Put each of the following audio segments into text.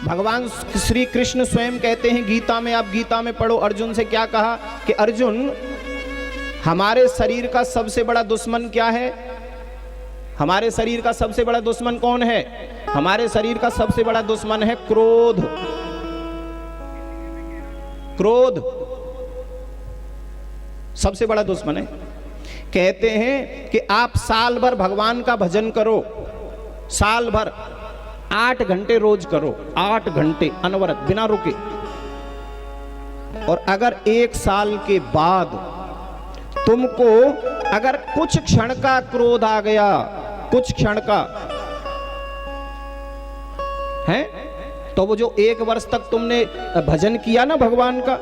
भगवान श्री कृष्ण स्वयं कहते हैं गीता में, आप गीता में पढ़ो, अर्जुन से क्या कहा कि अर्जुन, हमारे शरीर का सबसे बड़ा दुश्मन क्या है? हमारे शरीर का सबसे बड़ा दुश्मन कौन है? हमारे शरीर का सबसे बड़ा दुश्मन है क्रोध। क्रोध सबसे बड़ा दुश्मन है। कहते हैं कि आप साल भर भगवान का भजन करो, साल भर 8 घंटे रोज करो, 8 घंटे अनवरत बिना रुके, और अगर 1 साल के बाद तुमको अगर कुछ क्षण का क्रोध आ गया, कुछ क्षण का है, तो वो जो 1 वर्ष तक तुमने भजन किया ना भगवान का,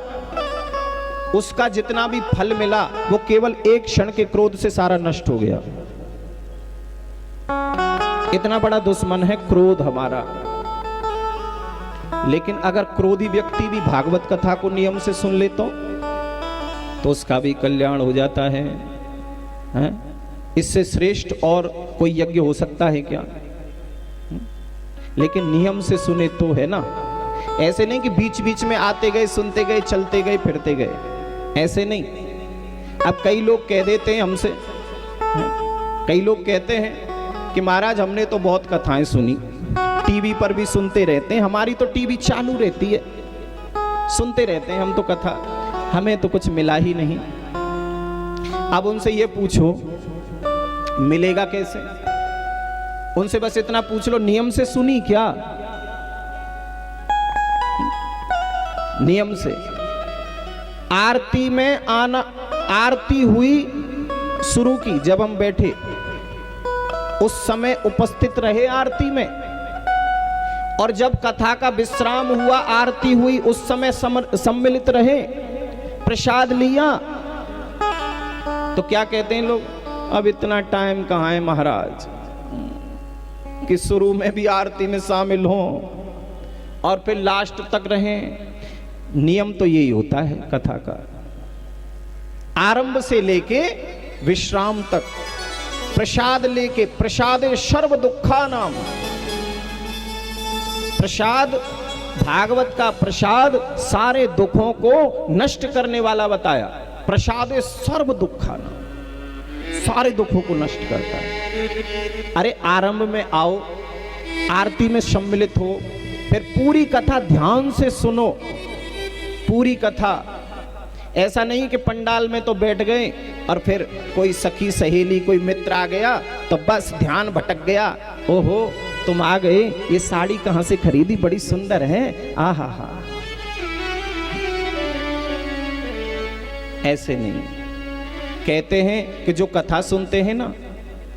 उसका जितना भी फल मिला वो केवल 1 क्षण के क्रोध से सारा नष्ट हो गया। इतना बड़ा दुश्मन है क्रोध हमारा। लेकिन अगर क्रोधी व्यक्ति भी भागवत कथा को नियम से सुन ले तो उसका भी कल्याण हो जाता है, हैं? इससे श्रेष्ठ और कोई यज्ञ हो सकता है क्या? लेकिन नियम से सुने तो है ना, ऐसे नहीं कि बीच बीच में आते गए, सुनते गए, चलते गए, फिरते गए, ऐसे नहीं। अब कई लोग कह देते हैं हमसे, कई लोग कहते हैं कि महाराज हमने तो बहुत कथाएं सुनी, टीवी पर भी सुनते रहते हैं, हमारी तो टीवी चालू रहती है, सुनते रहते हैं हम तो कथा, हमें तो कुछ मिला ही नहीं। अब उनसे ये पूछो मिलेगा कैसे? उनसे बस इतना पूछ लो, नियम से सुनी क्या? नियम से आरती में आना, आरती हुई शुरू की, जब हम बैठे उस समय उपस्थित रहे आरती में, और जब कथा का विश्राम हुआ, आरती हुई, उस समय सम्मिलित रहे, प्रसाद लिया। तो क्या कहते हैं लोग, अब इतना टाइम कहाँ है महाराज कि शुरू में भी आरती में शामिल हों और फिर लास्ट तक रहें। नियम तो यही होता है कथा का, आरंभ से लेके विश्राम तक प्रसाद लेके, प्रसादे सर्व दुखा नाम, प्रसाद, भागवत का प्रसाद सारे दुखों को नष्ट करने वाला बताया। प्रसादे सर्व दुखा नाम, सारे दुखों को नष्ट करता है। अरे आरंभ में आओ, आरती में सम्मिलित हो, फिर पूरी कथा ध्यान से सुनो, पूरी कथा। ऐसा नहीं कि पंडाल में तो बैठ गए और फिर कोई सखी सहेली कोई मित्र आ गया तो बस ध्यान भटक गया, ओहो तुम आ गए, ये साड़ी कहां से खरीदी, बड़ी सुंदर है, आहा हा। ऐसे नहीं। कहते हैं कि जो कथा सुनते हैं ना,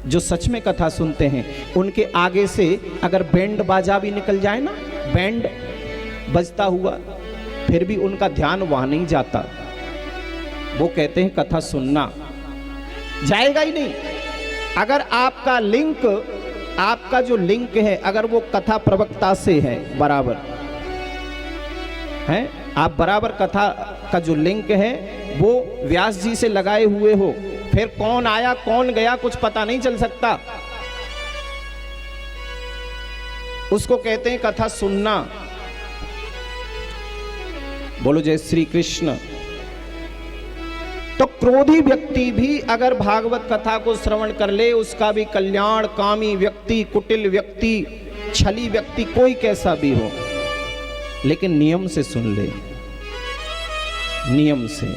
जो सच में कथा सुनते हैं, उनके आगे से अगर बैंड बाजा भी निकल जाए ना, बैंड बजता हुआ, फिर भी उनका ध्यान वहां नहीं जाता। वो कहते हैं कथा सुनना जाएगा ही नहीं। अगर आपका लिंक, आपका जो लिंक है, अगर वो कथा प्रवक्ता से है, बराबर है, आप बराबर कथा का जो लिंक है वो व्यास जी से लगाए हुए हो, फिर कौन आया कौन गया कुछ पता नहीं चल सकता, उसको कहते हैं कथा सुनना। बोलो जय श्री कृष्ण। तो क्रोधी व्यक्ति भी अगर भागवत कथा को श्रवण कर ले, उसका भी कल्याण, कामी व्यक्ति, कुटिल व्यक्ति, छली व्यक्ति, कोई कैसा भी हो, लेकिन नियम से सुन ले, नियम से।